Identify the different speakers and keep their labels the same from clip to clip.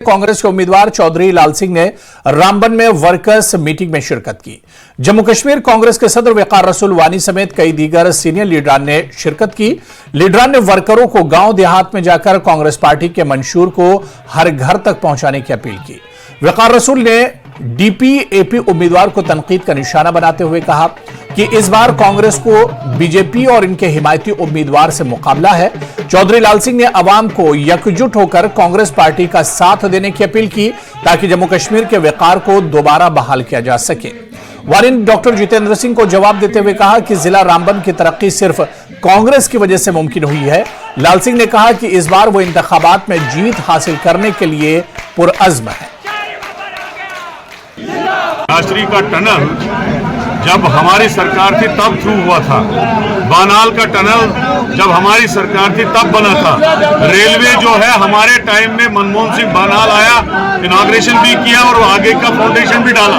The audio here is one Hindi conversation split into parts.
Speaker 1: कांग्रेस के उम्मीदवार चौधरी लाल सिंह ने रामबन में वर्कर्स मीटिंग में शिरकत की। जम्मू कश्मीर कांग्रेस के सदर वकार रसूल वानी समेत कई दीगर सीनियर लीडरान ने शिरकत की। लीडरान ने वर्करों को गांव देहात में जाकर कांग्रेस पार्टी के मंशूर को हर घर तक पहुंचाने की अपील की। वकार रसूल ने डीपीएपी उम्मीदवार को तनकीद का निशाना बनाते हुए कहा कि इस बार कांग्रेस को बीजेपी और इनके हिमायती उम्मीदवार से मुकाबला है। चौधरी लाल सिंह ने अवाम को एकजुट होकर कांग्रेस पार्टी का साथ देने की अपील की ताकि जम्मू कश्मीर के वकार को दोबारा बहाल किया जा सके। वानी ने डॉक्टर जितेंद्र सिंह को जवाब देते हुए कहा कि जिला रामबन की तरक्की सिर्फ कांग्रेस की वजह से मुमकिन हुई है। लाल सिंह ने कहा कि इस बार वो इंतखाबात में जीत हासिल करने के लिए पुरअज़्म है।
Speaker 2: राष्ट्रीय का टनल जब हमारी सरकार थी तब थ्रू हुआ था, बानाल का टनल जब हमारी सरकार थी तब बना था, रेलवे जो है हमारे टाइम में मनमोहन सिंह बानाल आया, इनॉग्रेशन भी किया और आगे का फाउंडेशन भी डाला।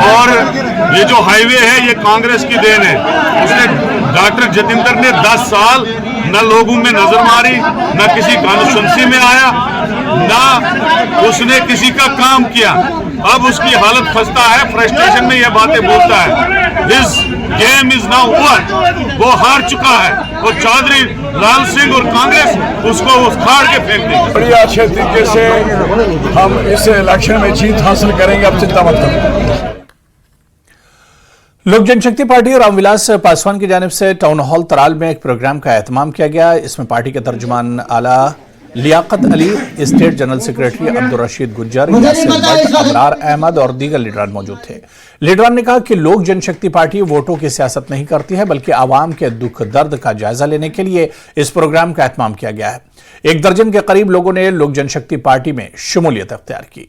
Speaker 2: और ये जो हाईवे है ये कांग्रेस की देन है। उसने डॉक्टर जितेंद्र ने 10 साल न लोगों में नजर मारी, न किसी कॉन्स्टिट्यूंसी में आया, न उसने किसी का काम किया। अब उसकी हालत खस्ता है, फ्रस्ट्रेशन में ये बातें बोलता है। This game is now over, वो हार चुका है और चौधरी लाल सिंह और कांग्रेस उसको उखाड़ के फेंक देंगे।
Speaker 3: बड़ी अच्छे तरीके से हम इस इलेक्शन में जीत हासिल करेंगे, अब चिंता मत करो।
Speaker 1: लोक जनशक्ति पार्टी रामविलास पासवान की जानिब से टाउन हॉल तराल में एक प्रोग्राम का एहतमाम किया गया। इसमें पार्टी के तर्जुमान आला Liaquat Ali, state general secretary Abdul Rashid Gujjar, Yasir Bhat, Abrar Ahmed और दीगर लीडरान मौजूद थे। लीडरान ने कहा कि लोक जनशक्ति पार्टी वोटों की सियासत नहीं करती है बल्कि आवाम के दुख दर्द का जायजा लेने के लिए इस प्रोग्राम का एहतमाम किया गया है। 1 दर्जन के करीब लोगों ने लोक जनशक्ति पार्टी में शमूलियत अख्तियार की।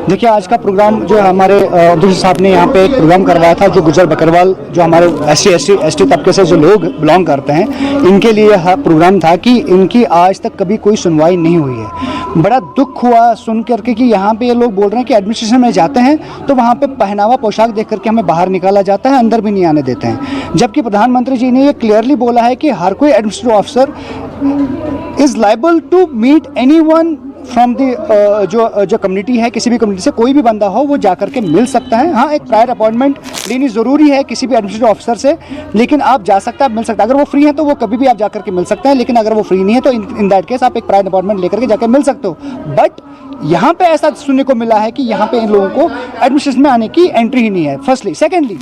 Speaker 4: देखिए, आज का प्रोग्राम जो हमारे अब्दुल साहब ने यहाँ पे एक प्रोग्राम करवाया था, जो गुजर बकरवाल जो हमारे एसटी तबके से जो लोग बिलोंग करते हैं, इनके लिए यह प्रोग्राम था कि इनकी आज तक कभी कोई सुनवाई नहीं हुई है। बड़ा दुख हुआ सुन करके कि यहाँ पे ये लोग बोल रहे हैं कि एडमिनिस्ट्रेशन में जाते हैं तो वहाँ पे पहनावा पोशाक देख करके हमें बाहर निकाला जाता है, अंदर भी नहीं आने देते हैं। जबकि प्रधानमंत्री जी ने ये क्लियरली बोला है कि हर कोई administrative officer is liable to meet anyone from the जो कम्युनिटी है, किसी भी कम्युनिटी से कोई भी बंदा हो वो जाकर के मिल सकता है। हाँ, एक प्रायर अपॉइंटमेंट लेनी ज़रूरी है किसी भी एडमिनिस्ट्रेटिव ऑफिसर से, लेकिन आप जा सकते हैं, आप मिल सकते हैं। अगर वो फ्री है तो वो कभी भी आप जाकर के मिल सकते हैं, लेकिन अगर वो फ्री नहीं है तो इन दैट केस आप एक प्रायर अपॉइंटमेंट लेकर के जाकर मिल सकते हो। बट यहाँ पे ऐसा सुनने को मिला है कि यहाँ पे इन लोगों को एडमिनिस्ट्रेशन में आने की एंट्री ही नहीं है, फर्स्टली। सेकेंडली,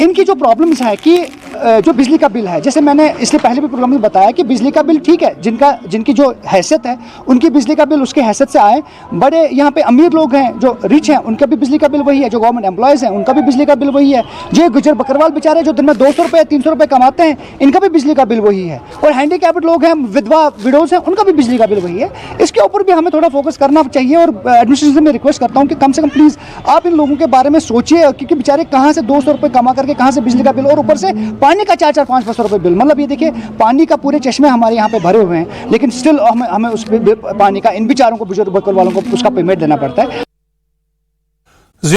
Speaker 4: इनकी जो प्रॉब्लम्स है कि जो बिजली का बिल है, जैसे मैंने इसलिए पहले भी प्रोग्राम में बताया कि बिजली का बिल ठीक है, जिनकी जो हैसियत है उनकी बिजली का बिल उसके हैसियत से आए। बड़े यहाँ पे अमीर लोग हैं जो रिच हैं, उनका भी बिजली का बिल वही है। जो गवर्नमेंट एम्प्लॉयज़ हैं उनका भी बिजली का बिल वही है। जो गुजर बकरवाल बेचारे जो दिन में 200 रुपये 300 रुपये कमाते हैं, इनका भी बिजली का बिल वही है। और हैंडीकैप्ड लोग हैं, विधवा विडोज़ हैं, उनका भी बिजली का बिल वही है। इसके ऊपर भी हमें थोड़ा फोकस करना चाहिए और एडमिनिस्ट्रेशन से मैं रिक्वेस्ट करता हूँ कि कम से कम प्लीज़ आप इन लोगों के बारे में सोचिए, क्योंकि बेचारे कहाँ से 200 रुपये कमा करके कहाँ से बिजली का बिल और ऊपर से पानी का 4-4 500 रुपये बिल। मतलब ये देखिए, पानी का पूरे चश्मे हमारे यहाँ पे भरे हुए हैं, लेकिन स्टिल हमें उस पानी का इन बेचारों को, बुजुर्ग बकरवालों को उसका पेमेंट देना पड़ता है।